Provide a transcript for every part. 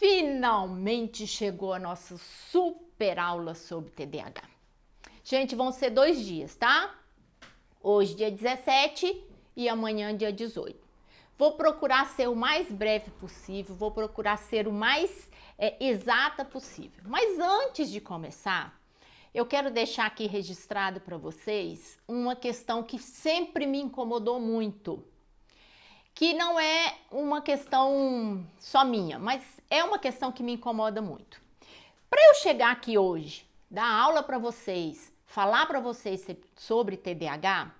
Finalmente chegou a nossa super aula sobre TDAH. Gente, vão ser 2 dias, tá? Hoje, dia 17 e amanhã, dia 18. Vou procurar ser o mais breve possível, vou procurar ser o mais exata possível. Mas antes de começar, eu quero deixar aqui registrado para vocês uma questão que sempre me incomodou muito. Que não é uma questão só minha, mas é uma questão que me incomoda muito. Para eu chegar aqui hoje, dar aula para vocês, falar para vocês sobre TDAH,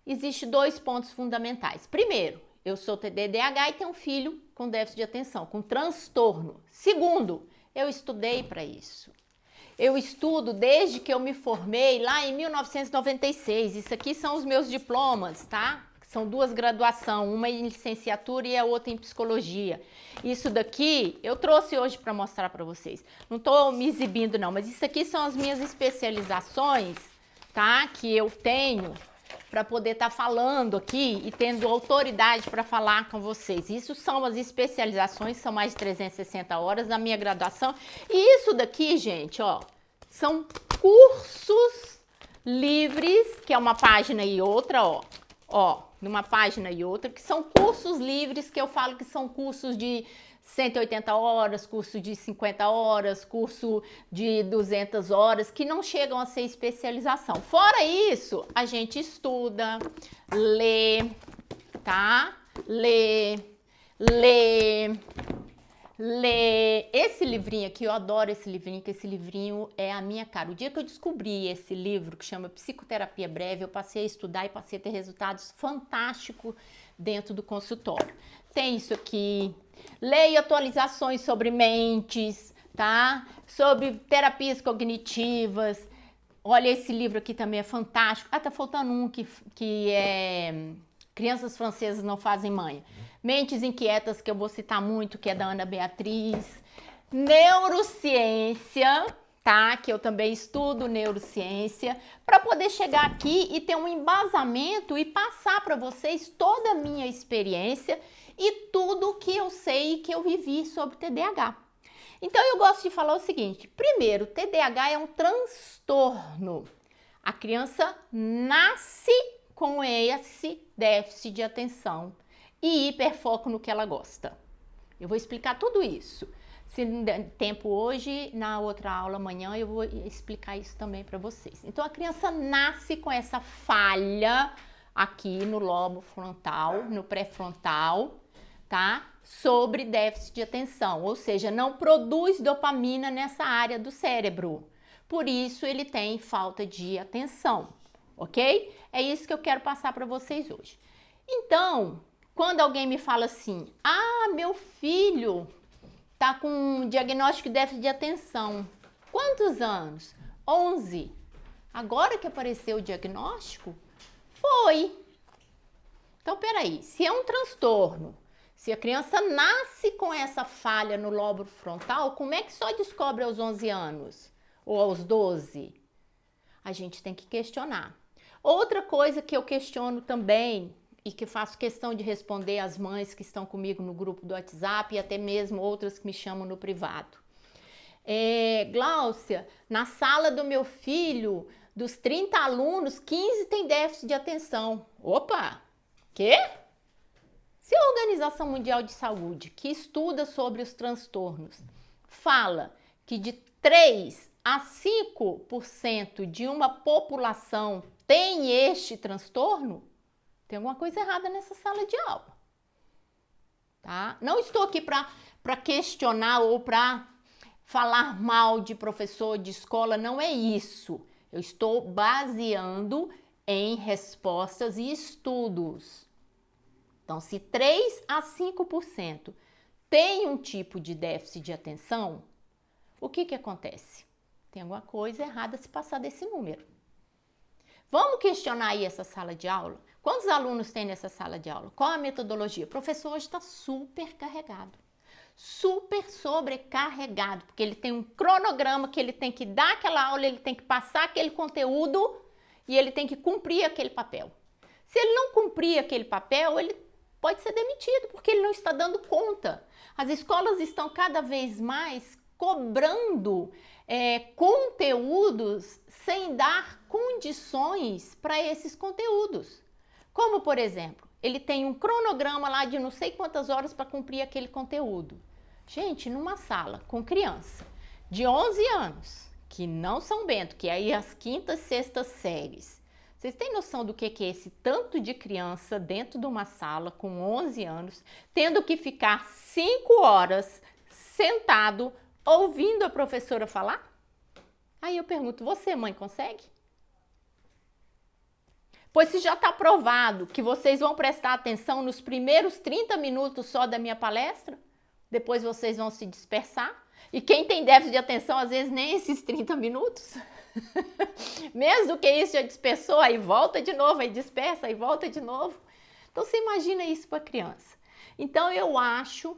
existem 2 pontos fundamentais. Primeiro, eu sou TDAH e tenho um filho com déficit de atenção, com transtorno. Segundo, eu estudei para isso. Eu estudo desde que eu me formei lá em 1996. Isso aqui são os meus diplomas, tá? São 2 graduações, uma em licenciatura e a outra em psicologia. Isso daqui eu trouxe hoje para mostrar para vocês. Não estou me exibindo não, mas isso aqui são as minhas especializações, tá? Que eu tenho para poder estar falando aqui e tendo autoridade para falar com vocês. Isso são as especializações, são mais de 360 horas da minha graduação. E isso daqui, gente, ó, são cursos livres, que é uma página e outra, ó, numa página e outra, que são cursos livres, que eu falo que são cursos de 180 horas, curso de 50 horas, curso de 200 horas, que não chegam a ser especialização. Fora isso, a gente estuda, lê, tá? Lê. Esse livrinho aqui, eu adoro esse livrinho, que esse livrinho é a minha cara. O dia que eu descobri esse livro, que chama Psicoterapia Breve, eu passei a estudar e passei a ter resultados fantásticos dentro do consultório. Tem isso aqui, leia atualizações sobre mentes, tá? Sobre terapias cognitivas. Olha, esse livro aqui também é fantástico. Ah, tá faltando um que é Crianças Francesas Não Fazem Manha. Mentes Inquietas, que eu vou citar muito, que é da Ana Beatriz. Neurociência, tá? Que eu também estudo neurociência, para poder chegar aqui e ter um embasamento e passar para vocês toda a minha experiência e tudo que eu sei e que eu vivi sobre TDAH. Então eu gosto de falar o seguinte: primeiro, TDAH é um transtorno. A criança nasce com esse déficit de atenção e hiperfoco no que ela gosta. Eu vou explicar tudo isso. Se não der tempo hoje, na outra aula amanhã eu vou explicar isso também para vocês. Então a criança nasce com essa falha aqui no lobo frontal, no pré-frontal, tá? Sobre déficit de atenção, ou seja, não produz dopamina nessa área do cérebro. Por isso ele tem falta de atenção, ok? É isso que eu quero passar para vocês hoje. Então, quando alguém me fala assim, ah, meu filho tá com um diagnóstico de déficit de atenção. Quantos anos? 11. Agora que apareceu o diagnóstico? Foi. Então, peraí, se é um transtorno, se a criança nasce com essa falha no lobo frontal, como é que só descobre aos 11 anos? Ou aos 12? A gente tem que questionar. Outra coisa que eu questiono também, e que faço questão de responder às mães que estão comigo no grupo do WhatsApp e até mesmo outras que me chamam no privado. Gláucia, na sala do meu filho, dos 30 alunos, 15 tem déficit de atenção. Opa! Quê? Se a Organização Mundial de Saúde, que estuda sobre os transtornos, fala que de 3 a 5% de uma população tem este transtorno, tem alguma coisa errada nessa sala de aula, tá? Não estou aqui para questionar ou para falar mal de professor de escola, não é isso. Eu estou baseando em respostas e estudos. Então, se 3 a 5% tem um tipo de déficit de atenção, o que acontece? Tem alguma coisa errada se passar desse número. Vamos questionar aí essa sala de aula? Quantos alunos tem nessa sala de aula? Qual a metodologia? O professor hoje está super carregado, super sobrecarregado, porque ele tem um cronograma que ele tem que dar aquela aula, ele tem que passar aquele conteúdo e ele tem que cumprir aquele papel. Se ele não cumprir aquele papel, ele pode ser demitido, porque ele não está dando conta. As escolas estão cada vez mais cobrando conteúdos sem dar condições para esses conteúdos. Como, por exemplo, ele tem um cronograma lá de não sei quantas horas para cumprir aquele conteúdo. Gente, numa sala com criança de 11 anos, que não são bento, que é aí as quintas, sextas séries. Vocês têm noção do que é esse tanto de criança dentro de uma sala com 11 anos, tendo que ficar 5 horas sentado ouvindo a professora falar? Aí eu pergunto, você, mãe, consegue? Pois se já está provado que vocês vão prestar atenção nos primeiros 30 minutos só da minha palestra, depois vocês vão se dispersar. E quem tem déficit de atenção, às vezes, nem esses 30 minutos. Mesmo do que isso já dispersou, aí volta de novo, aí dispersa, aí volta de novo. Então, você imagina isso para a criança. Então, eu acho,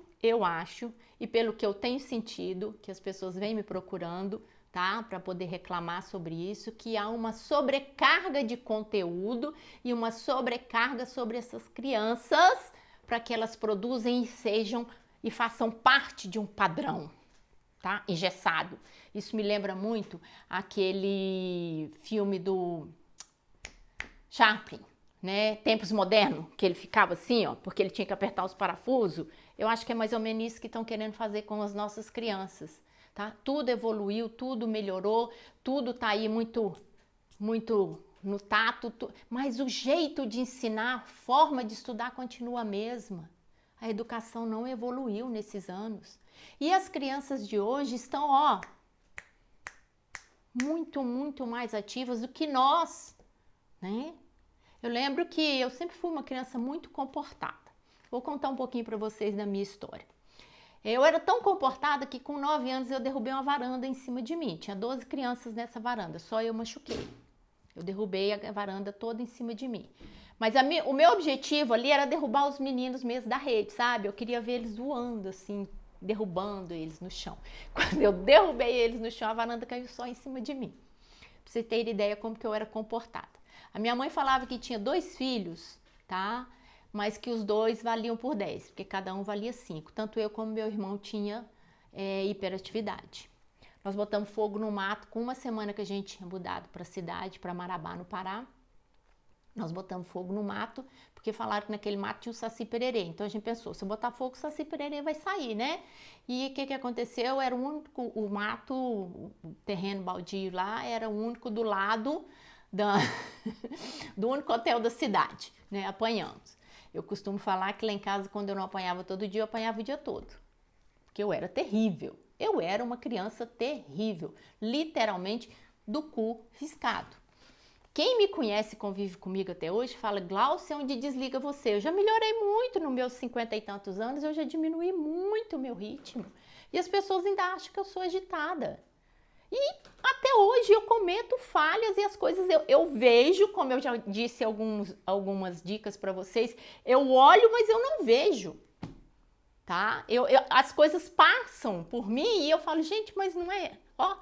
e pelo que eu tenho sentido, que as pessoas vêm me procurando, tá? Para poder reclamar sobre isso, que há uma sobrecarga de conteúdo e uma sobrecarga sobre essas crianças para que elas produzem e sejam e façam parte de um padrão, tá? Engessado. Isso me lembra muito aquele filme do Chaplin, né? Tempos Modernos, que ele ficava assim, ó, porque ele tinha que apertar os parafusos. Eu acho que é mais ou menos isso que estão querendo fazer com as nossas crianças, tá? Tudo evoluiu, tudo melhorou, tudo tá aí muito no tato, mas o jeito de ensinar, a forma de estudar continua a mesma. A educação não evoluiu nesses anos. E as crianças de hoje estão, ó, muito mais ativas do que nós, né? Eu lembro que eu sempre fui uma criança muito comportada. Vou contar um pouquinho para vocês da minha história. Eu era tão comportada que com 9 anos eu derrubei uma varanda em cima de mim. Tinha 12 crianças nessa varanda, só eu machuquei. Eu derrubei a varanda toda em cima de mim. Mas o meu objetivo ali era derrubar os meninos mesmo da rede, sabe? Eu queria ver eles voando, assim, derrubando eles no chão. Quando eu derrubei eles no chão, a varanda caiu só em cima de mim. Pra vocês terem ideia como que eu era comportada. A minha mãe falava que tinha 2 filhos, tá? Mas que os 2 valiam por 10, porque cada um valia 5. Tanto eu como meu irmão tinha hiperatividade. Nós botamos fogo no mato com 1 semana que a gente tinha mudado para a cidade, para Marabá, no Pará. Nós botamos fogo no mato, porque falaram que naquele mato tinha o saci-pererê. Então a gente pensou, se eu botar fogo, o saci-pererê vai sair, né? E o que aconteceu? Era o único, o mato, o terreno baldio lá, era o único do lado do único hotel da cidade, né? Apanhamos. Eu costumo falar que lá em casa, quando eu não apanhava todo dia, eu apanhava o dia todo. Porque eu era terrível. Eu era uma criança terrível. Literalmente, do cu riscado. Quem me conhece e convive comigo até hoje fala, Glaucia, onde desliga você? Eu já melhorei muito nos meus 50 e tantos anos, eu já diminui muito o meu ritmo. E as pessoas ainda acham que eu sou agitada. E até hoje eu cometo falhas e as coisas eu vejo, como eu já disse algumas dicas para vocês, eu olho, mas eu não vejo, tá? As coisas passam por mim e eu falo, gente, mas não é, ó,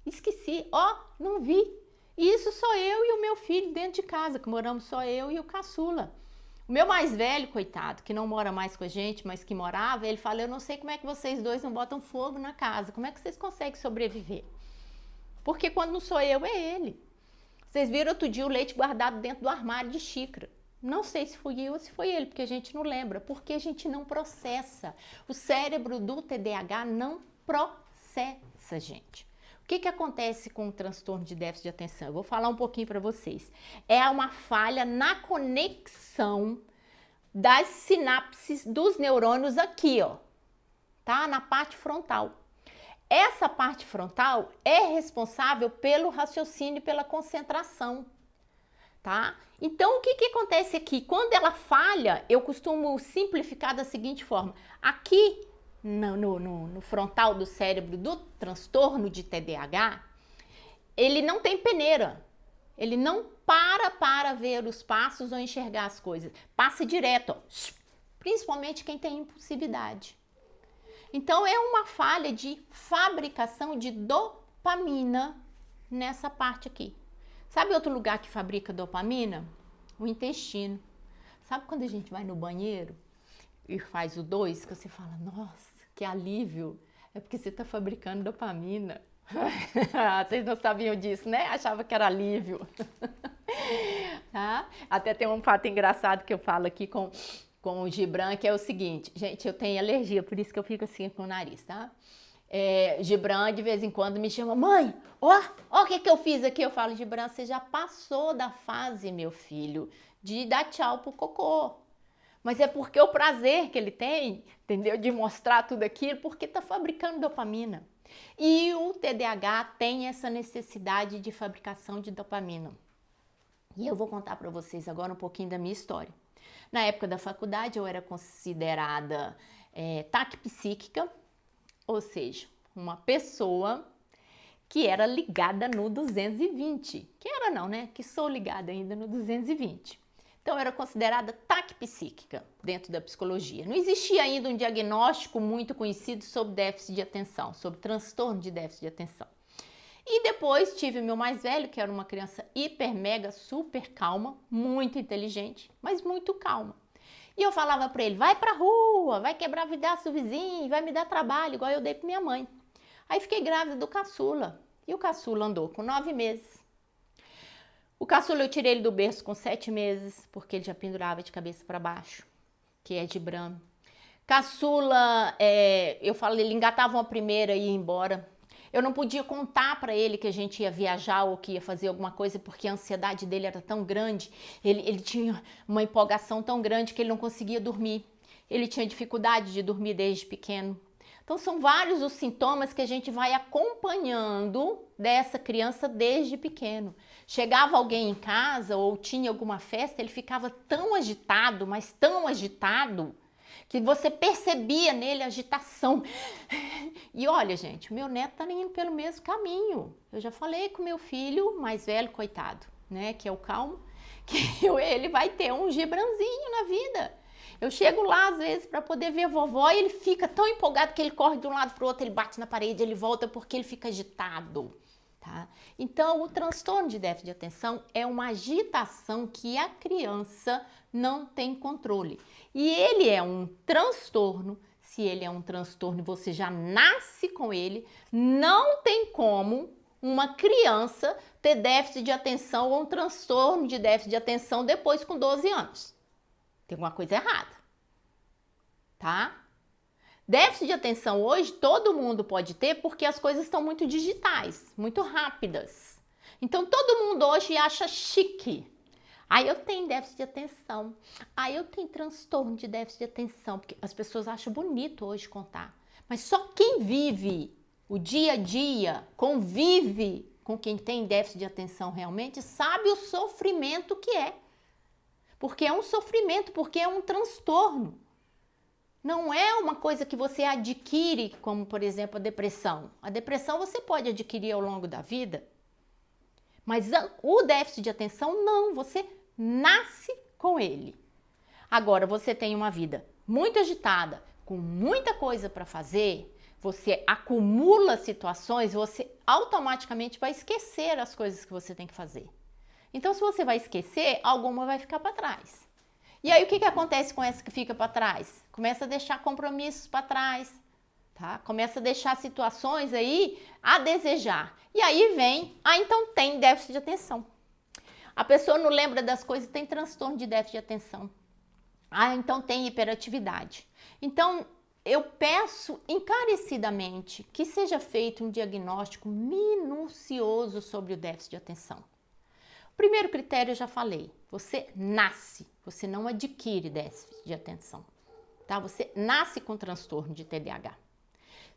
esqueci, ó, não vi. E isso sou eu e o meu filho dentro de casa, que moramos só eu e o caçula. O meu mais velho, coitado, que não mora mais com a gente, mas que morava, ele fala, eu não sei como é que vocês dois não botam fogo na casa, como é que vocês conseguem sobreviver? Porque quando não sou eu, é ele. Vocês viram outro dia o leite guardado dentro do armário de xícara. Não sei se fui eu ou se foi ele, porque a gente não lembra, porque a gente não processa. O cérebro do TDAH não processa, gente. O que acontece com o transtorno de déficit de atenção? Eu vou falar um pouquinho para vocês. É uma falha na conexão das sinapses dos neurônios aqui, ó, tá? Na parte frontal. Essa parte frontal é responsável pelo raciocínio e pela concentração, tá? Então, o que acontece aqui? Quando ela falha, eu costumo simplificar da seguinte forma. Aqui, no frontal do cérebro do transtorno de TDAH, ele não tem peneira. Ele não para ver os passos ou enxergar as coisas. Passa direto, ó, principalmente quem tem impulsividade. Então, é uma falha de fabricação de dopamina nessa parte aqui. Sabe outro lugar que fabrica dopamina? O intestino. Sabe quando a gente vai no banheiro e faz o 2, que você fala, nossa, que alívio, é porque você está fabricando dopamina. Vocês não sabiam disso, né? Achava que era alívio. Tá? Até tem um fato engraçado que eu falo aqui com o Gibran, que é o seguinte, gente, eu tenho alergia, por isso que eu fico assim com o nariz, tá? Gibran de vez em quando me chama, mãe, ó o que eu fiz aqui. Eu falo, Gibran, você já passou da fase, meu filho, de dar tchau pro cocô. Mas é porque o prazer que ele tem, entendeu? De mostrar tudo aquilo, porque tá fabricando dopamina. E o TDAH tem essa necessidade de fabricação de dopamina. E eu vou contar para vocês agora um pouquinho da minha história. Na época da faculdade eu era considerada taquipsíquica, ou seja, uma pessoa que era ligada no 220. Que era não, né? Que sou ligada ainda no 220. Então, eu era considerada taquipsíquica dentro da psicologia. Não existia ainda um diagnóstico muito conhecido sobre déficit de atenção, sobre transtorno de déficit de atenção. E depois tive meu mais velho, que era uma criança hiper, mega, super calma, muito inteligente, mas muito calma. E eu falava para ele, vai pra rua, vai quebrar vidraço do vizinho, vai me dar trabalho, igual eu dei pra minha mãe. Aí fiquei grávida do caçula, e o caçula andou com 9 meses. O caçula eu tirei ele do berço com 7 meses, porque ele já pendurava de cabeça para baixo, que é de Brahme. Caçula, eu falei, ele engatava uma primeira e ia embora. Eu não podia contar para ele que a gente ia viajar ou que ia fazer alguma coisa, porque a ansiedade dele era tão grande, ele tinha uma empolgação tão grande que ele não conseguia dormir. Ele tinha dificuldade de dormir desde pequeno. Então, são vários os sintomas que a gente vai acompanhando dessa criança desde pequeno. Chegava alguém em casa ou tinha alguma festa, ele ficava tão agitado, mas tão agitado, que você percebia nele a agitação. E olha, gente, o meu neto tá indo pelo mesmo caminho. Eu já falei com meu filho mais velho, coitado, né, que é o calmo, que ele vai ter um Gibranzinho na vida. Eu chego lá, às vezes, para poder ver a vovó e ele fica tão empolgado que ele corre de um lado para o outro, ele bate na parede, ele volta porque ele fica agitado, tá? Então, o transtorno de déficit de atenção é uma agitação que a criança não tem controle. E ele é um transtorno, se ele é um transtorno e você já nasce com ele, não tem como uma criança ter déficit de atenção ou um transtorno de déficit de atenção depois com 12 anos. Tem alguma coisa errada, tá? Déficit de atenção hoje todo mundo pode ter porque as coisas estão muito digitais, muito rápidas. Então todo mundo hoje acha chique. Eu tenho déficit de atenção. Eu tenho transtorno de déficit de atenção, porque as pessoas acham bonito hoje contar. Mas só quem vive o dia a dia, convive com quem tem déficit de atenção realmente, sabe o sofrimento que é. Porque é um sofrimento, porque é um transtorno. Não é uma coisa que você adquire, como, por exemplo, a depressão. A depressão você pode adquirir ao longo da vida, mas o déficit de atenção, não. Você nasce com ele. Agora, você tem uma vida muito agitada, com muita coisa para fazer, você acumula situações, você automaticamente vai esquecer as coisas que você tem que fazer. Então, se você vai esquecer, alguma vai ficar para trás. E aí, o que acontece com essa que fica para trás? Começa a deixar compromissos para trás, tá? Começa a deixar situações aí a desejar. E aí vem, então tem déficit de atenção. A pessoa não lembra das coisas, tem transtorno de déficit de atenção. Então tem hiperatividade. Então, eu peço encarecidamente que seja feito um diagnóstico minucioso sobre o déficit de atenção. Primeiro critério eu já falei, você nasce, você não adquire déficit de atenção, tá? Você nasce com transtorno de TDAH.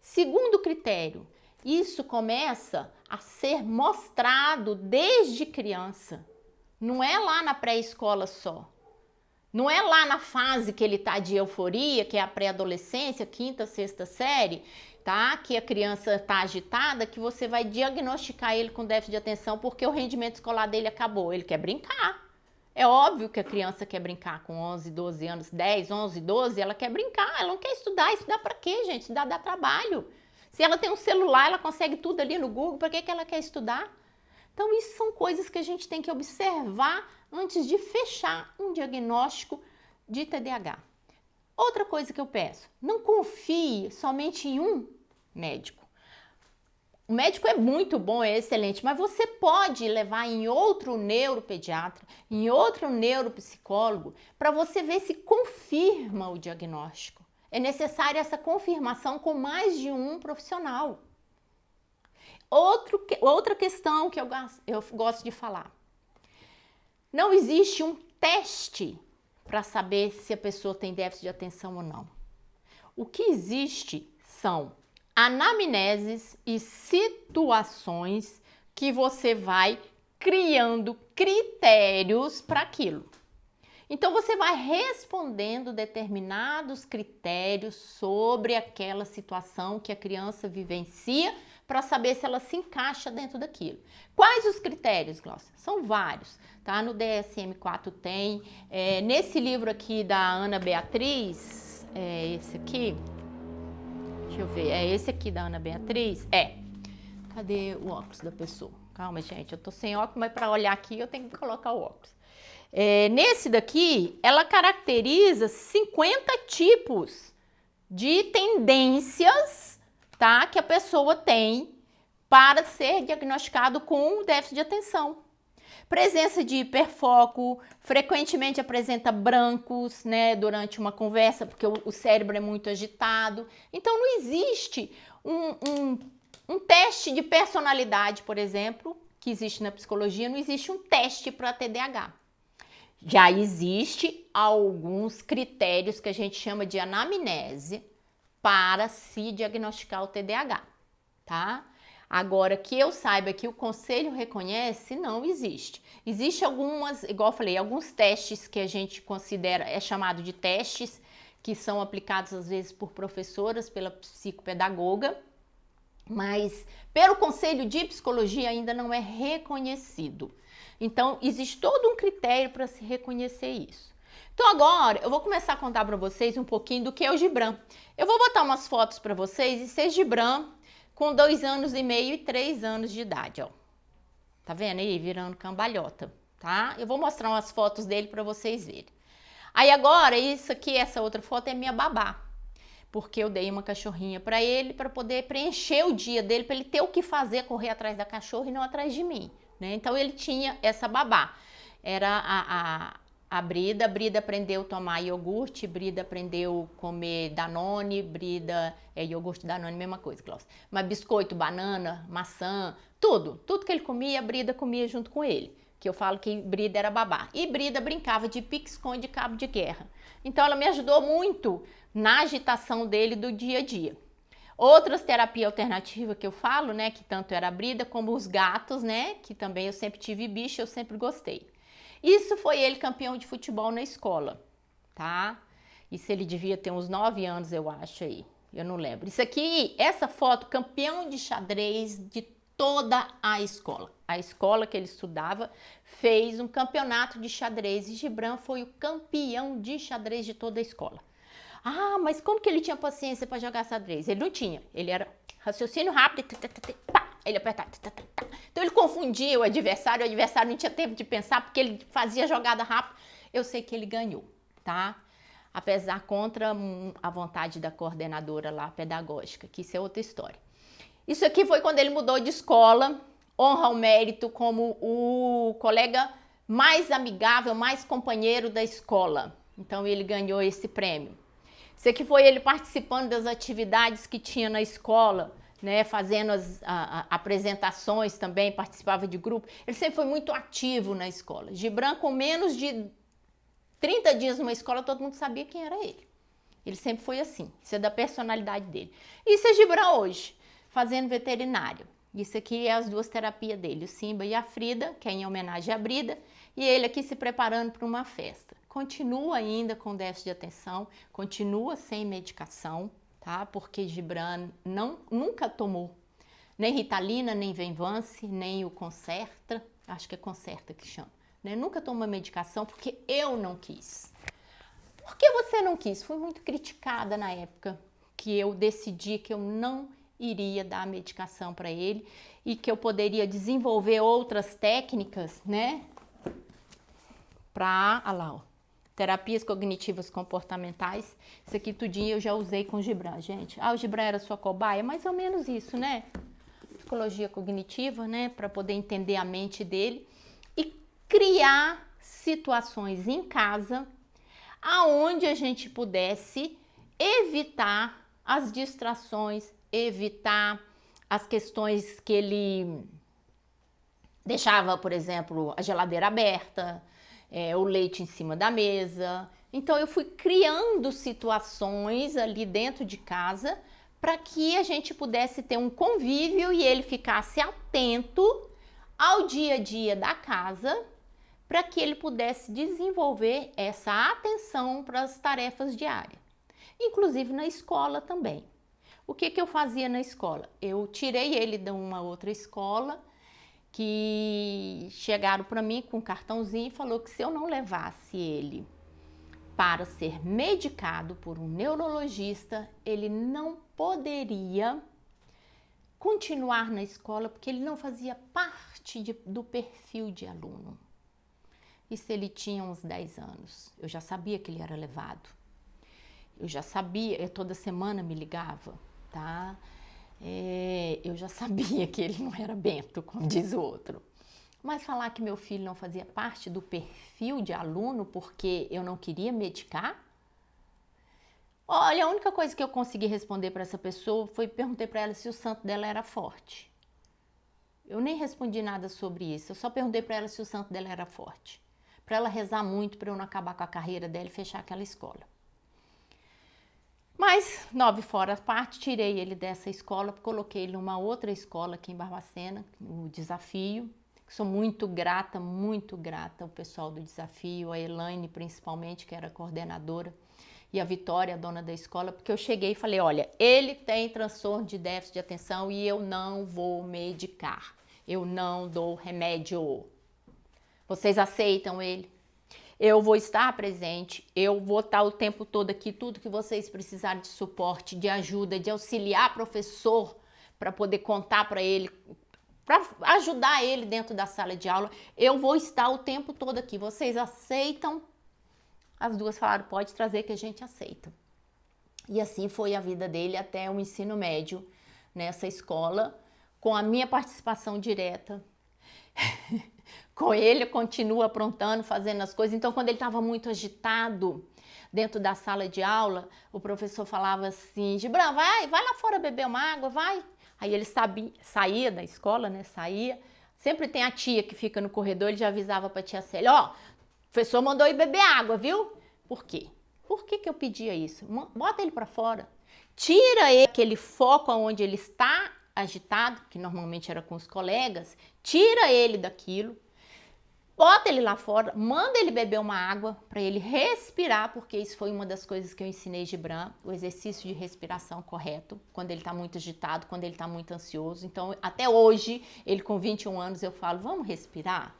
Segundo critério, isso começa a ser mostrado desde criança, não é lá na pré-escola só, não é lá na fase que ele tá de euforia, que é a pré-adolescência, 5ª, 6ª série, tá? Que a criança tá agitada, que você vai diagnosticar ele com déficit de atenção porque o rendimento escolar dele acabou. Ele quer brincar. É óbvio que a criança quer brincar com 11, 12 anos, 10, 11, 12, ela quer brincar, ela não quer estudar. Estudar pra quê, gente? Estudar dá trabalho. Se ela tem um celular, ela consegue tudo ali no Google, pra que ela quer estudar? Então, isso são coisas que a gente tem que observar antes de fechar um diagnóstico de TDAH. Outra coisa que eu peço, não confie somente em um médico. O médico é muito bom, é excelente, mas você pode levar em outro neuropediatra, em outro neuropsicólogo, para você ver se confirma o diagnóstico. É necessária essa confirmação com mais de um profissional. Outra questão que eu gosto de falar. Não existe um teste para saber se a pessoa tem déficit de atenção ou não. O que existe são anamneses e situações que você vai criando critérios para aquilo. Então você vai respondendo determinados critérios sobre aquela situação que a criança vivencia para saber se ela se encaixa dentro daquilo. Quais os critérios, Glaucia? São vários, tá? No DSM-4 tem, nesse livro aqui da Ana Beatriz, esse aqui, deixa eu ver, é esse aqui da Ana Beatriz? Cadê o óculos da pessoa? Calma, gente, eu tô sem óculos, mas para olhar aqui eu tenho que colocar o óculos. Nesse daqui, ela caracteriza 50 tipos de tendências, tá, que a pessoa tem para ser diagnosticado com déficit de atenção. Presença de hiperfoco, frequentemente apresenta brancos, né, durante uma conversa, porque o cérebro é muito agitado. Então, não existe um teste de personalidade, por exemplo, que existe na psicologia, não existe um teste para TDAH. Já existe alguns critérios que a gente chama de anamnese para se diagnosticar o TDAH, tá? Agora, que eu saiba que o conselho reconhece, não existe. Existe algumas, igual eu falei, alguns testes que a gente considera, é chamado de testes, que são aplicados às vezes por professoras, pela psicopedagoga, mas pelo conselho de psicologia ainda não é reconhecido. Então, existe todo um critério para se reconhecer isso. Então, agora, eu vou começar a contar para vocês um pouquinho do que é o Gibran. Eu vou botar umas fotos para vocês, e ser Gibran com 2 anos e meio e 3 anos de idade, ó. Tá vendo aí? Virando cambalhota, tá? Eu vou mostrar umas fotos dele para vocês verem. Aí, agora, isso aqui, essa outra foto é minha babá. Porque eu dei uma cachorrinha para ele, para poder preencher o dia dele, para ele ter o que fazer, correr atrás da cachorra e não atrás de mim. Né? Então, ele tinha essa babá. Era a Brida. Brida aprendeu a tomar iogurte, Brida aprendeu a comer Danone, Brida, iogurte Danone, mesma coisa, Glaucia. Mas biscoito, banana, maçã, tudo que ele comia, a Brida comia junto com ele. Que eu falo que Brida era babá. E Brida brincava de pique-esconde, cabo de guerra. Então, ela me ajudou muito na agitação dele do dia a dia. Outras terapias alternativas que eu falo, né, que tanto era a Brida como os gatos, né, que também eu sempre tive bicho, eu sempre gostei. Isso foi ele campeão de futebol na escola, tá? Isso ele devia ter uns 9 anos, eu acho aí, eu não lembro. Isso aqui, essa foto, campeão de xadrez de toda a escola. A escola que ele estudava fez um campeonato de xadrez e Gibran foi o campeão de xadrez de toda a escola. Ah, mas como que ele tinha paciência para jogar xadrez? Ele não tinha. Ele era raciocínio rápido, ele apertava. Então ele confundia o adversário não tinha tempo de pensar porque ele fazia jogada rápida. Eu sei que ele ganhou, tá? Apesar contra a vontade da coordenadora lá pedagógica, que isso é outra história. Isso aqui foi quando ele mudou de escola, honra ao mérito como o colega mais amigável, mais companheiro da escola. Então ele ganhou esse prêmio. Isso aqui foi ele participando das atividades que tinha na escola, né, fazendo as apresentações também, participava de grupo. Ele sempre foi muito ativo na escola. Gibran, com menos de 30 dias numa escola, todo mundo sabia quem era ele. Ele sempre foi assim, isso é da personalidade dele. Isso é Gibran hoje, fazendo veterinário. Isso aqui é as 2 terapias dele, o Simba e a Frida, que é em homenagem à Brida, e ele aqui se preparando para uma festa. Continua ainda com déficit de atenção, continua sem medicação, tá? Porque Gibran nunca tomou nem Ritalina, nem Venvance, nem o Concerta, acho que é Concerta que chama, né? Nunca tomou medicação porque eu não quis. Por que você não quis? Fui muito criticada na época que eu decidi que eu não iria dar medicação para ele e que eu poderia desenvolver outras técnicas, né? Olha lá, ó. Terapias cognitivas comportamentais. Isso aqui tudinho eu já usei com o Gibran, gente. Ah, o Gibran era sua cobaia? Mais ou menos isso, né? Psicologia cognitiva, né? Para poder entender a mente dele e criar situações em casa aonde a gente pudesse evitar as distrações, evitar as questões que ele deixava, por exemplo, a geladeira aberta, o leite em cima da mesa. Então eu fui criando situações ali dentro de casa para que a gente pudesse ter um convívio e ele ficasse atento ao dia a dia da casa, para que ele pudesse desenvolver essa atenção para as tarefas diárias, inclusive na escola também. O que eu fazia na escola? Eu tirei ele de uma outra escola que chegaram para mim com um cartãozinho e falou que se eu não levasse ele para ser medicado por um neurologista, ele não poderia continuar na escola porque ele não fazia parte do perfil de aluno. Isso ele tinha uns 10 anos. Eu já sabia que ele era levado. Eu já sabia, toda semana me ligava, tá? Eu já sabia que ele não era bento, como diz o outro. Mas falar que meu filho não fazia parte do perfil de aluno porque eu não queria medicar? Olha, a única coisa que eu consegui responder para essa pessoa foi perguntei para ela se o santo dela era forte. Eu nem respondi nada sobre isso, eu só perguntei para ela se o santo dela era forte. Para ela rezar muito para eu não acabar com a carreira dela e fechar aquela escola. Mas, 9 fora a parte, tirei ele dessa escola, coloquei ele numa outra escola aqui em Barbacena, o Desafio. Sou muito grata ao pessoal do Desafio, a Elaine principalmente, que era coordenadora, e a Vitória, a dona da escola, porque eu cheguei e falei, olha, ele tem transtorno de déficit de atenção e eu não vou medicar, eu não dou remédio. Vocês aceitam ele? Eu vou estar presente, eu vou estar o tempo todo aqui, tudo que vocês precisarem de suporte, de ajuda, de auxiliar professor para poder contar para ele, para ajudar ele dentro da sala de aula, eu vou estar o tempo todo aqui. Vocês aceitam? As duas falaram, pode trazer que a gente aceita. E assim foi a vida dele até o ensino médio nessa escola, com a minha participação direta. Com ele, continua aprontando, fazendo as coisas. Então, quando ele estava muito agitado dentro da sala de aula, o professor falava assim, Gibran, vai lá fora beber uma água, vai. Aí ele saía da escola, né, saía. Sempre tem a tia que fica no corredor, ele já avisava para a tia Célia, ó, o professor mandou ir beber água, viu? Por quê? Por que eu pedia isso? Bota ele para fora. Tira ele, aquele foco onde ele está agitado, que normalmente era com os colegas, tira ele daquilo, bota ele lá fora, manda ele beber uma água para ele respirar, porque isso foi uma das coisas que eu ensinei Gibran, o exercício de respiração correto, quando ele está muito agitado, quando ele está muito ansioso. Então, até hoje, ele com 21 anos, eu falo, vamos respirar?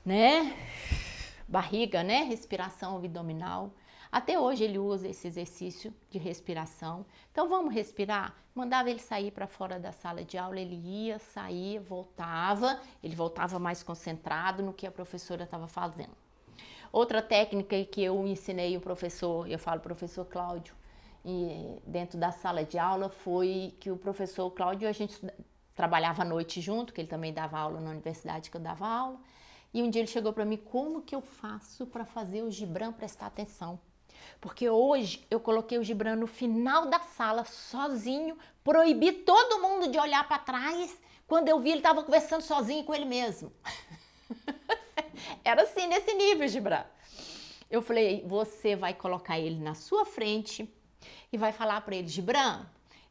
Né? Barriga, né? Respiração abdominal. Até hoje ele usa esse exercício de respiração. Então vamos respirar? Mandava ele sair para fora da sala de aula, ele ia, saía, ele voltava mais concentrado no que a professora estava fazendo. Outra técnica que eu ensinei o professor, eu falo professor Cláudio, dentro da sala de aula, foi que o professor Cláudio, a gente trabalhava à noite junto, que ele também dava aula na universidade que eu dava aula, e um dia ele chegou para mim, como que eu faço para fazer o Gibran prestar atenção? Porque hoje eu coloquei o Gibran no final da sala, sozinho, proibi todo mundo de olhar para trás. Quando eu vi, ele estava conversando sozinho com ele mesmo. Era assim, nesse nível, Gibran. Eu falei, você vai colocar ele na sua frente e vai falar para ele, Gibran,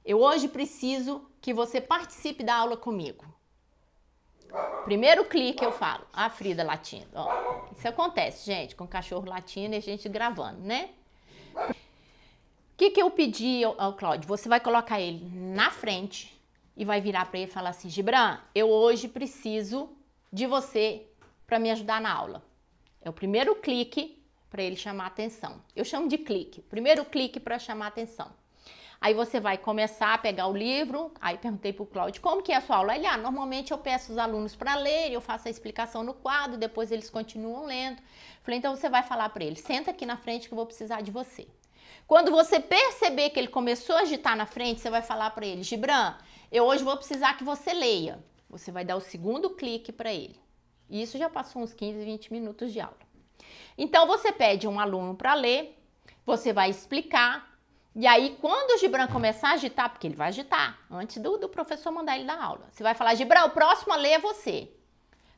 eu hoje preciso que você participe da aula comigo. Primeiro clique eu falo, a Frida latindo. Ó, isso acontece, gente, com cachorro latindo e a gente gravando, né? O que eu pedi ao Cláudio? Você vai colocar ele na frente e vai virar para ele e falar assim, Gibran, eu hoje preciso de você para me ajudar na aula. É o primeiro clique para ele chamar a atenção. Eu chamo de clique, primeiro clique para chamar a atenção. Aí você vai começar a pegar o livro. Aí perguntei pro Cláudio, como que é a sua aula? Ele, normalmente eu peço os alunos para ler, eu faço a explicação no quadro, depois eles continuam lendo. Falei, então você vai falar para ele, senta aqui na frente que eu vou precisar de você. Quando você perceber que ele começou a agitar na frente, você vai falar para ele, Gibran, eu hoje vou precisar que você leia. Você vai dar o segundo clique para ele. E isso já passou uns 15, 20 minutos de aula. Então você pede um aluno para ler, você vai explicar, e aí quando o Gibran começar a agitar, porque ele vai agitar, antes do professor mandar ele dar aula, você vai falar, Gibran, o próximo a ler é você.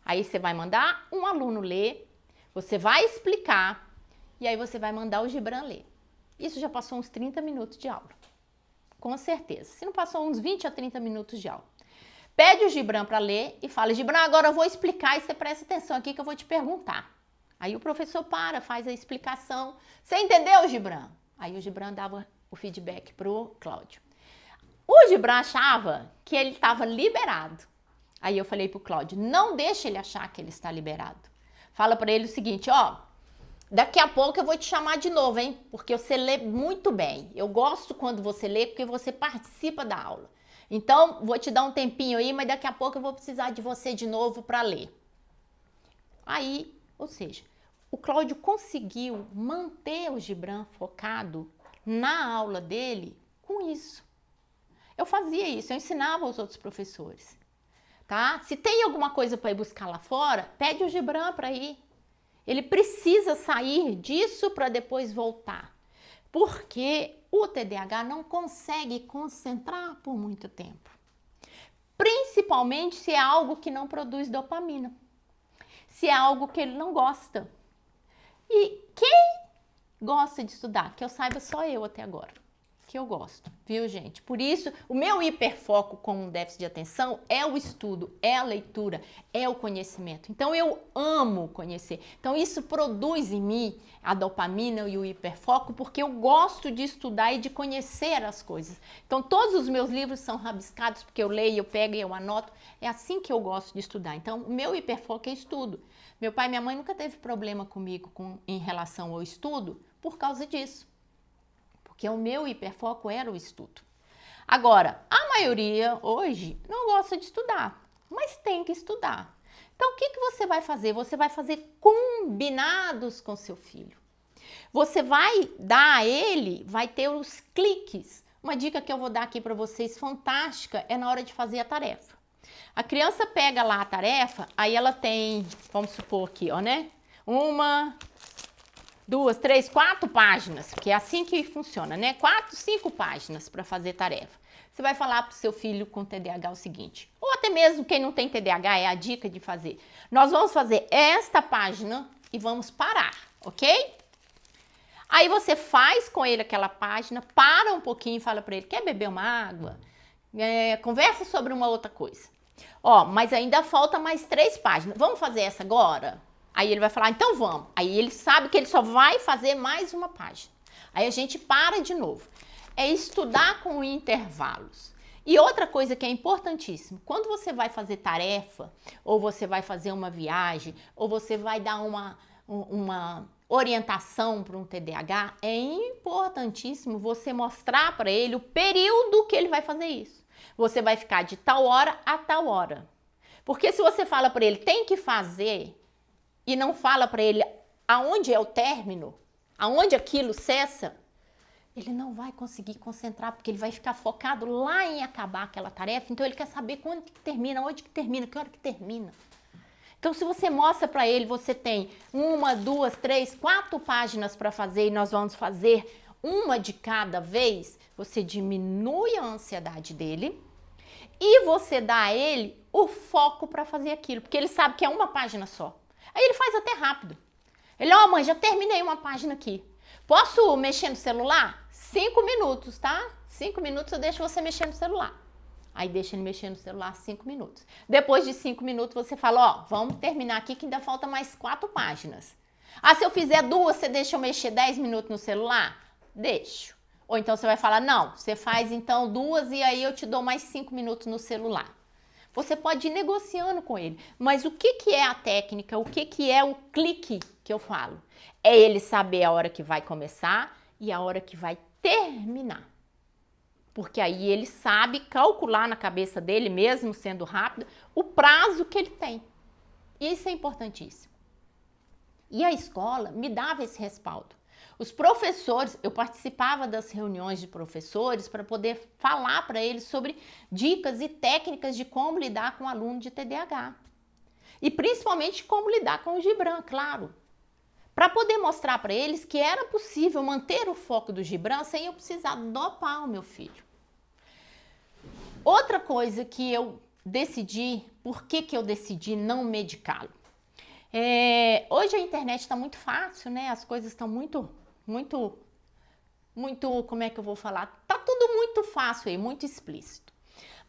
Aí você vai mandar um aluno ler, você vai explicar, e aí você vai mandar o Gibran ler. Isso já passou uns 30 minutos de aula, com certeza. Se não passou uns 20 a 30 minutos de aula. Pede o Gibran para ler e fala, Gibran, agora eu vou explicar e você presta atenção aqui que eu vou te perguntar. Aí o professor faz a explicação. Você entendeu, Gibran? Aí o Gibran dava o feedback pro Cláudio. O Gibran achava que ele estava liberado. Aí eu falei pro Cláudio, não deixa ele achar que ele está liberado. Fala para ele o seguinte, daqui a pouco eu vou te chamar de novo, hein? Porque você lê muito bem. Eu gosto quando você lê porque você participa da aula. Então, vou te dar um tempinho aí, mas daqui a pouco eu vou precisar de você de novo para ler. Aí, ou seja, o Cláudio conseguiu manter o Gibran focado na aula dele com isso. Eu fazia isso, eu ensinava aos outros professores, tá? Se tem alguma coisa para ir buscar lá fora, pede o Gibran para ir. Ele precisa sair disso para depois voltar. Porque o TDAH não consegue concentrar por muito tempo. Principalmente se é algo que não produz dopamina. Se é algo que ele não gosta. E quem gosta de estudar? Que eu saiba, só eu até agora. Que eu gosto, viu, gente? Por isso, o meu hiperfoco com um déficit de atenção é o estudo, é a leitura, é o conhecimento. Então, eu amo conhecer. Então, isso produz em mim a dopamina e o hiperfoco, porque eu gosto de estudar e de conhecer as coisas. Então, todos os meus livros são rabiscados, porque eu leio, eu pego e eu anoto. É assim que eu gosto de estudar. Então, o meu hiperfoco é estudo. Meu pai e minha mãe nunca teve problema comigo em relação ao estudo por causa disso. Porque o meu hiperfoco era o estudo. Agora, a maioria hoje não gosta de estudar, mas tem que estudar. Então, o que você vai fazer? Você vai fazer combinados com seu filho. Você vai dar a ele, vai ter os cliques. Uma dica que eu vou dar aqui para vocês, fantástica, é na hora de fazer a tarefa. A criança pega lá a tarefa, aí ela tem, vamos supor aqui, né? 1, 2, 3, 4 páginas, que é assim que funciona, né? 4, 5 páginas para fazer tarefa. Você vai falar para o seu filho com TDAH o seguinte, ou até mesmo quem não tem TDAH, é a dica de fazer. Nós vamos fazer esta página e vamos parar, ok? Aí você faz com ele aquela página, para um pouquinho e fala para ele, quer beber uma água? Conversa sobre uma outra coisa. Mas ainda falta mais 3 páginas. Vamos fazer essa agora? Aí ele vai falar, então vamos. Aí ele sabe que ele só vai fazer mais uma página. Aí a gente para de novo. É estudar com intervalos. E outra coisa que é importantíssima, quando você vai fazer tarefa, ou você vai fazer uma viagem, ou você vai dar uma orientação para um TDAH, é importantíssimo você mostrar para ele o período que ele vai fazer isso. Você vai ficar de tal hora a tal hora. Porque se você fala para ele, tem que fazer, e não fala para ele aonde é o término, aonde aquilo cessa, ele não vai conseguir concentrar, porque ele vai ficar focado lá em acabar aquela tarefa, então ele quer saber quando que termina, onde que termina, que hora que termina. Então, se você mostra para ele, você tem 1, 2, 3, 4 páginas para fazer e nós vamos fazer uma de cada vez, você diminui a ansiedade dele e você dá a ele o foco para fazer aquilo, porque ele sabe que é uma página só. Aí ele faz até rápido. Ele, mãe, já terminei uma página aqui. Posso mexer no celular? 5 minutos, tá? 5 minutos eu deixo você mexer no celular. Aí deixa ele mexer no celular 5 minutos. Depois de 5 minutos você fala, vamos terminar aqui que ainda falta mais 4 páginas. Se eu fizer 2, você deixa eu mexer 10 minutos no celular? Deixo. Ou então você vai falar, não, você faz então 2 e aí eu te dou mais 5 minutos no celular. Você pode ir negociando com ele. Mas o que é a técnica? O que é o clique que eu falo? É ele saber a hora que vai começar e a hora que vai terminar. porque aí ele sabe calcular na cabeça dele, mesmo sendo rápido, o prazo que ele tem. Isso é importantíssimo. E a escola me dava esse respaldo. Os professores, eu participava das reuniões de professores para poder falar para eles sobre dicas e técnicas de como lidar com o aluno de TDAH. E principalmente como lidar com o Gibran, claro. Para poder mostrar para eles que era possível manter o foco do Gibran sem eu precisar dopar o meu filho. Outra coisa que eu decidi, por que eu decidi não medicá-lo? Hoje a internet está muito fácil, né? As coisas estão muito, como é que eu vou falar? Tá tudo muito fácil aí, muito explícito.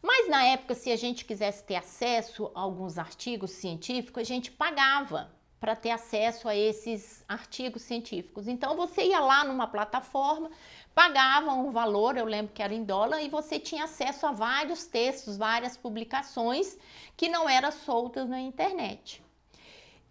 Mas na época, se a gente quisesse ter acesso a alguns artigos científicos, a gente pagava para ter acesso a esses artigos científicos. Então você ia lá numa plataforma, pagava um valor, eu lembro que era em dólar, e você tinha acesso a vários textos, várias publicações que não eram soltas na internet.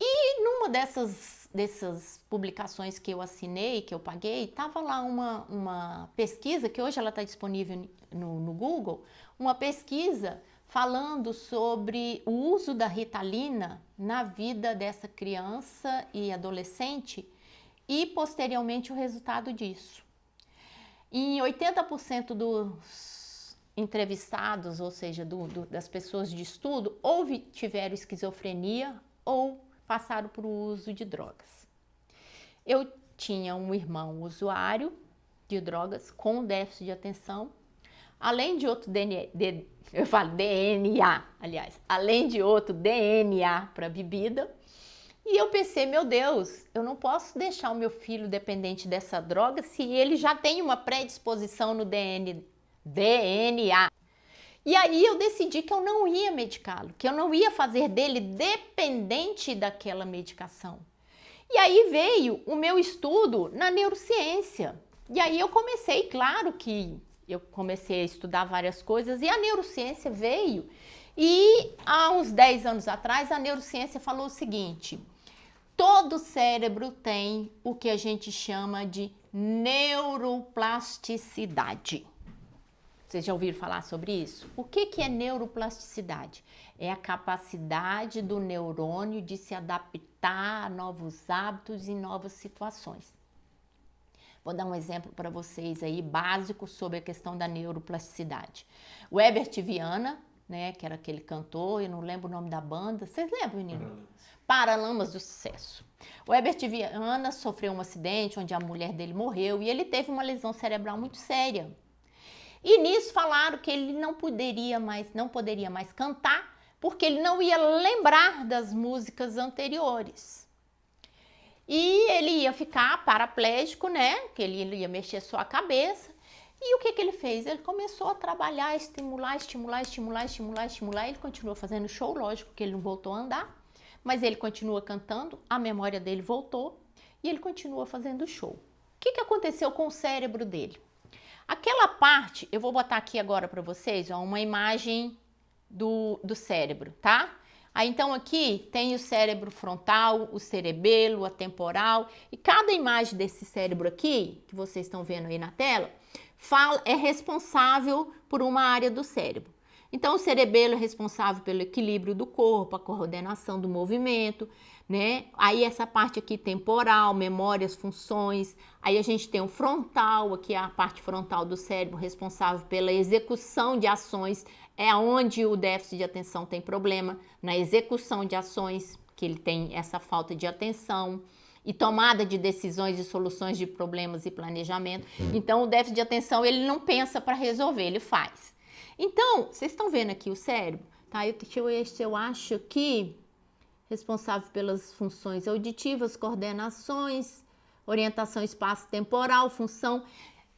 E numa dessas publicações que eu assinei, que eu paguei, estava lá uma pesquisa, que hoje ela está disponível no Google, uma pesquisa falando sobre o uso da Ritalina na vida dessa criança e adolescente e posteriormente o resultado disso. Em 80% dos entrevistados, ou seja, das pessoas de estudo, ou tiveram esquizofrenia ou passaram por uso de drogas. Eu tinha um irmão usuário de drogas com déficit de atenção, além de outro DNA, além de outro DNA para bebida. E eu pensei, meu Deus, eu não posso deixar o meu filho dependente dessa droga se ele já tem uma predisposição no DNA. E aí eu decidi que eu não ia medicá-lo, que eu não ia fazer dele dependente daquela medicação. E aí veio o meu estudo na neurociência. E aí eu comecei, claro que eu comecei a estudar várias coisas e a neurociência veio. E há uns 10 anos atrás a neurociência falou o seguinte: todo cérebro tem o que a gente chama de neuroplasticidade. Vocês já ouviram falar sobre isso? O que é neuroplasticidade? É a capacidade do neurônio de se adaptar a novos hábitos e novas situações. Vou dar um exemplo para vocês aí, básico, sobre a questão da neuroplasticidade. O Herbert Viana, né, que era aquele cantor, eu não lembro o nome da banda. Vocês lembram, menino? Paralamas do Sucesso. O Herbert Viana sofreu um acidente onde a mulher dele morreu e ele teve uma lesão cerebral muito séria. E nisso falaram que ele não poderia mais cantar, porque ele não ia lembrar das músicas anteriores. E ele ia ficar paraplégico, né? Que ele ia mexer só a cabeça. E o que ele fez? Ele começou a trabalhar, estimular. Ele continuou fazendo show, lógico que ele não voltou a andar, mas ele continua cantando, a memória dele voltou e ele continua fazendo show. O que aconteceu com o cérebro dele? Aquela parte, eu vou botar aqui agora para vocês, ó, uma imagem do cérebro, tá? Aí então aqui tem o cérebro frontal, o cerebelo, a temporal, e cada imagem desse cérebro aqui, que vocês estão vendo aí na tela, é responsável por uma área do cérebro. Então o cerebelo é responsável pelo equilíbrio do corpo, a coordenação do movimento, né? Aí essa parte aqui temporal, memórias, funções. Aí a gente tem o frontal, aqui é a parte frontal do cérebro responsável pela execução de ações, é onde o déficit de atenção tem problema, na execução de ações, que ele tem essa falta de atenção, e tomada de decisões e soluções de problemas e planejamento. Então o déficit de atenção, ele não pensa para resolver, ele faz. Então, vocês estão vendo aqui o cérebro, tá? Eu acho que responsável pelas funções auditivas, coordenações, orientação espaço-temporal, função.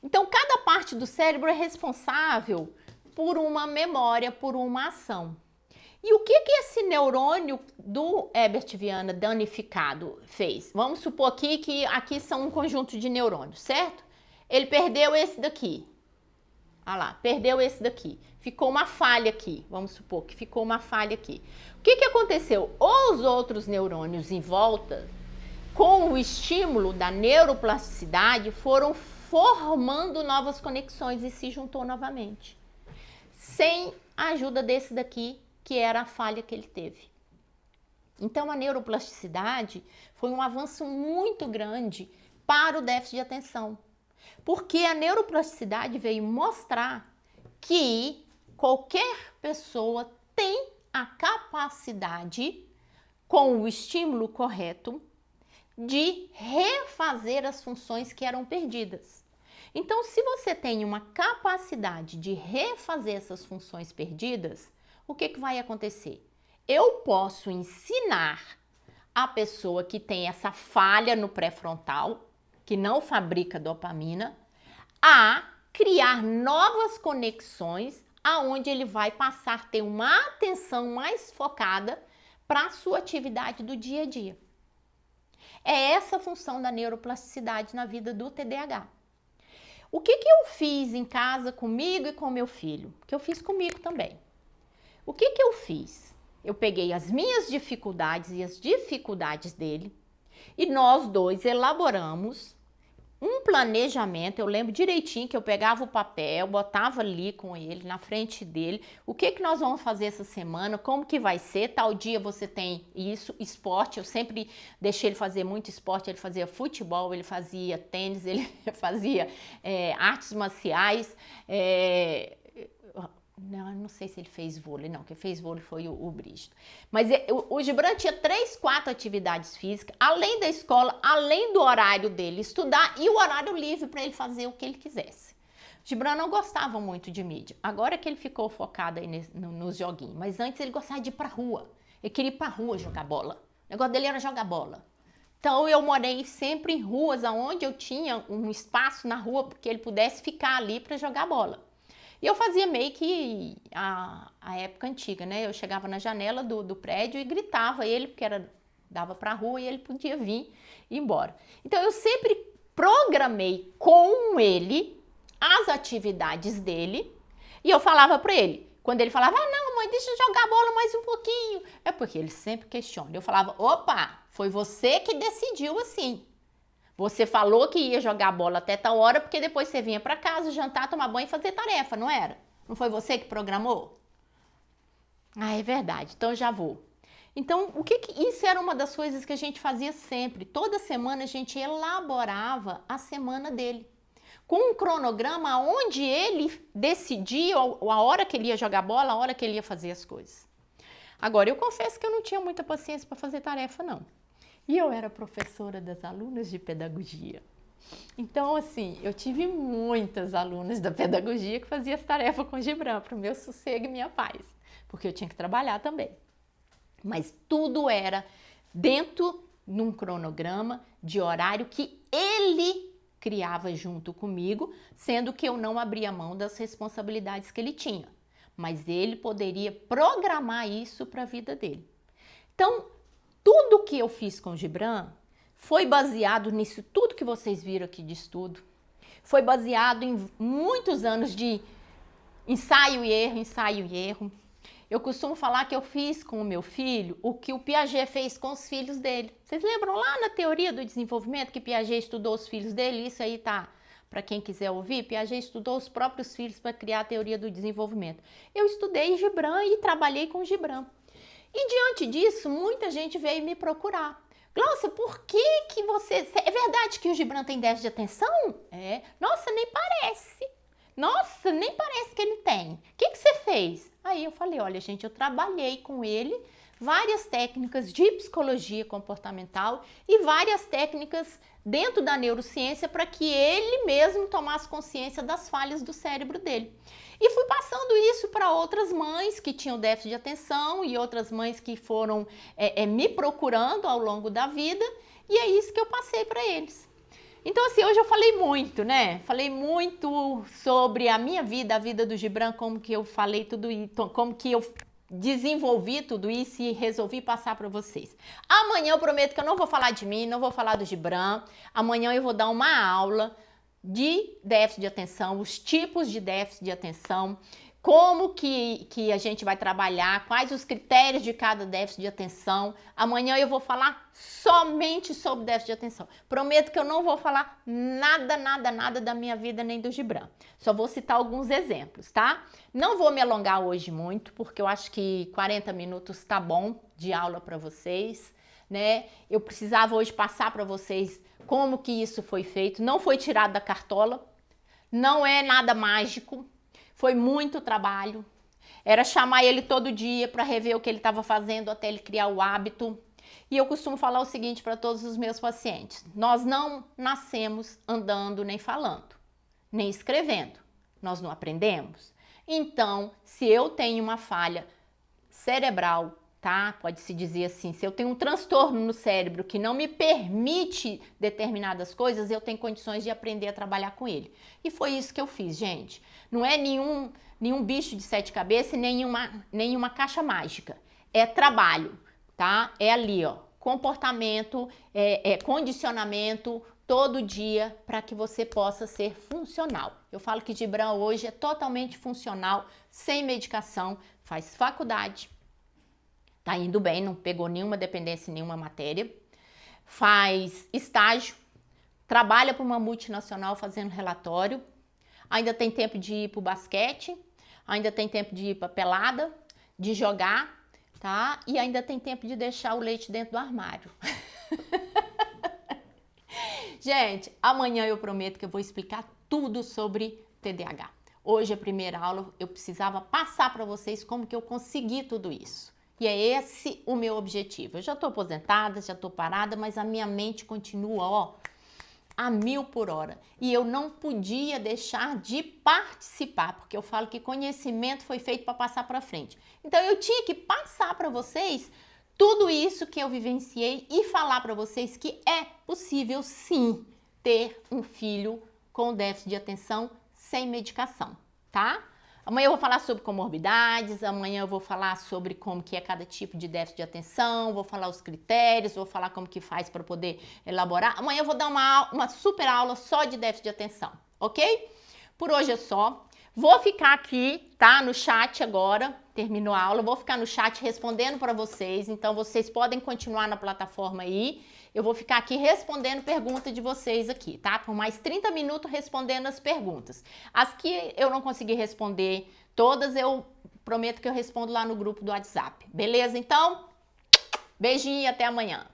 Então, cada parte do cérebro é responsável por uma memória, por uma ação. E o que esse neurônio do Herbert Viana danificado fez? Vamos supor aqui que aqui são um conjunto de neurônios, certo? Ele perdeu esse daqui. Olha lá, perdeu esse daqui. Ficou uma falha aqui. Vamos supor que ficou uma falha aqui. O que aconteceu? Os outros neurônios em volta, com o estímulo da neuroplasticidade, foram formando novas conexões e se juntou novamente. Sem a ajuda desse daqui, que era a falha que ele teve. Então, a neuroplasticidade foi um avanço muito grande para o déficit de atenção. Porque a neuroplasticidade veio mostrar que qualquer pessoa tem a capacidade, com o estímulo correto, de refazer as funções que eram perdidas. Então, se você tem uma capacidade de refazer essas funções perdidas, o que vai acontecer? Eu posso ensinar a pessoa que tem essa falha no pré-frontal, que não fabrica dopamina, a criar novas conexões aonde ele vai passar a ter uma atenção mais focada para a sua atividade do dia a dia. É essa a função da neuroplasticidade na vida do TDAH. O que eu fiz em casa comigo e com meu filho? Que eu fiz comigo também. O que eu fiz? Eu peguei as minhas dificuldades e as dificuldades dele e nós dois elaboramos um planejamento. Eu lembro direitinho que eu pegava o papel, botava ali com ele, na frente dele, o que nós vamos fazer essa semana, como que vai ser, tal dia você tem isso, esporte, eu sempre deixei ele fazer muito esporte, ele fazia futebol, ele fazia tênis, ele fazia artes marciais, não sei se ele fez vôlei, não, quem fez vôlei foi o Brígido. Mas o Gibran tinha 3, 4 atividades físicas, além da escola, além do horário dele estudar e o horário livre para ele fazer o que ele quisesse. O Gibran não gostava muito de mídia, agora que ele ficou focado aí nos joguinhos, mas antes ele gostava de ir pra rua, ele queria ir pra rua jogar bola, o negócio dele era jogar bola. Então eu morei sempre em ruas onde eu tinha um espaço na rua porque ele pudesse ficar ali para jogar bola. E eu fazia meio que a época antiga, né? Eu chegava na janela do prédio e gritava ele, porque dava pra rua e ele podia vir e ir embora. Então eu sempre programei com ele as atividades dele e eu falava pra ele. Quando ele falava, não mãe, deixa eu jogar bola mais um pouquinho. É porque ele sempre questiona. Eu falava, opa, foi você que decidiu assim. Você falou que ia jogar bola até tal hora, porque depois você vinha para casa, jantar, tomar banho e fazer tarefa, não era? Não foi você que programou? Ah, é verdade, então já vou. Então, isso era uma das coisas que a gente fazia sempre. Toda semana a gente elaborava a semana dele. Com um cronograma onde ele decidia a hora que ele ia jogar bola, a hora que ele ia fazer as coisas. Agora, eu confesso que eu não tinha muita paciência para fazer tarefa, não. E eu era professora das alunas de pedagogia. Então, assim, eu tive muitas alunas da pedagogia que faziam as tarefas com o Gibran, para o meu sossego e minha paz, porque eu tinha que trabalhar também. Mas tudo era dentro de um cronograma de horário que ele criava junto comigo, sendo que eu não abria mão das responsabilidades que ele tinha. Mas ele poderia programar isso para a vida dele. Então, tudo que eu fiz com o Gibran foi baseado nisso, tudo que vocês viram aqui de estudo. Foi baseado em muitos anos de ensaio e erro. Eu costumo falar que eu fiz com o meu filho o que o Piaget fez com os filhos dele. Vocês lembram lá na teoria do desenvolvimento que Piaget estudou os filhos dele? Isso aí tá, para quem quiser ouvir, Piaget estudou os próprios filhos para criar a teoria do desenvolvimento. Eu estudei Gibran e trabalhei com Gibran. E diante disso, muita gente veio me procurar. Glaucia, por que você... É verdade que o Gibran tem déficit de atenção? É. Nossa, nem parece. Nossa, nem parece que ele tem. O que você fez? Aí eu falei, olha gente, eu trabalhei com ele várias técnicas de psicologia comportamental e várias técnicas dentro da neurociência para que ele mesmo tomasse consciência das falhas do cérebro dele. E fui passando isso para outras mães que tinham déficit de atenção e outras mães que foram me procurando ao longo da vida, e é isso que eu passei para eles. Então, assim, hoje eu falei muito, né? Falei muito sobre a minha vida, a vida do Gibran, como que eu falei tudo isso, como que eu desenvolvi tudo isso e resolvi passar para vocês. Amanhã eu prometo que eu não vou falar de mim, não vou falar do Gibran. Amanhã eu vou dar uma aula de déficit de atenção, os tipos de déficit de atenção, como que a gente vai trabalhar, quais os critérios de cada déficit de atenção. Amanhã eu vou falar somente sobre déficit de atenção. Prometo que eu não vou falar nada da minha vida nem do Gibran. Só vou citar alguns exemplos, tá? Não vou me alongar hoje muito, porque eu acho que 40 minutos tá bom de aula para vocês, né? Eu precisava hoje passar para vocês como que isso foi feito. Não foi tirado da cartola, não é nada mágico. Foi muito trabalho, era chamar ele todo dia para rever o que ele estava fazendo até ele criar o hábito. E eu costumo falar o seguinte para todos os meus pacientes: nós não nascemos andando nem falando, nem escrevendo, nós não aprendemos. Então, se eu tenho uma falha cerebral, tá? Pode-se dizer assim, se eu tenho um transtorno no cérebro que não me permite determinadas coisas, eu tenho condições de aprender a trabalhar com ele. E foi isso que eu fiz, gente. Não é nenhum bicho de 7 cabeças e nenhuma caixa mágica. É trabalho, tá? É ali, ó, comportamento, condicionamento todo dia para que você possa ser funcional. Eu falo que Gibran hoje é totalmente funcional, sem medicação, faz faculdade, tá indo bem, não pegou nenhuma dependência em nenhuma matéria, faz estágio, trabalha para uma multinacional fazendo relatório, ainda tem tempo de ir para o basquete, ainda tem tempo de ir para pelada, de jogar, tá? E ainda tem tempo de deixar o leite dentro do armário. Gente, amanhã eu prometo que eu vou explicar tudo sobre TDAH. Hoje, a primeira aula, eu precisava passar para vocês como que eu consegui tudo isso. E é esse o meu objetivo. Eu já estou aposentada, já estou parada, mas a minha mente continua, ó, a 1000 por hora. E eu não podia deixar de participar, porque eu falo que conhecimento foi feito para passar para frente. Então, eu tinha que passar para vocês tudo isso que eu vivenciei e falar para vocês que é possível, sim, ter um filho com déficit de atenção sem medicação, tá? Amanhã eu vou falar sobre comorbidades, amanhã eu vou falar sobre como que é cada tipo de déficit de atenção, vou falar os critérios, vou falar como que faz para poder elaborar. Amanhã eu vou dar uma super aula só de déficit de atenção, ok? Por hoje é só. Vou ficar aqui, tá, no chat agora, terminou a aula, vou ficar no chat respondendo para vocês, então vocês podem continuar na plataforma aí. Eu vou ficar aqui respondendo perguntas de vocês aqui, tá? Por mais 30 minutos respondendo as perguntas. As que eu não consegui responder todas, eu prometo que eu respondo lá no grupo do WhatsApp. Beleza? Então, beijinho e até amanhã.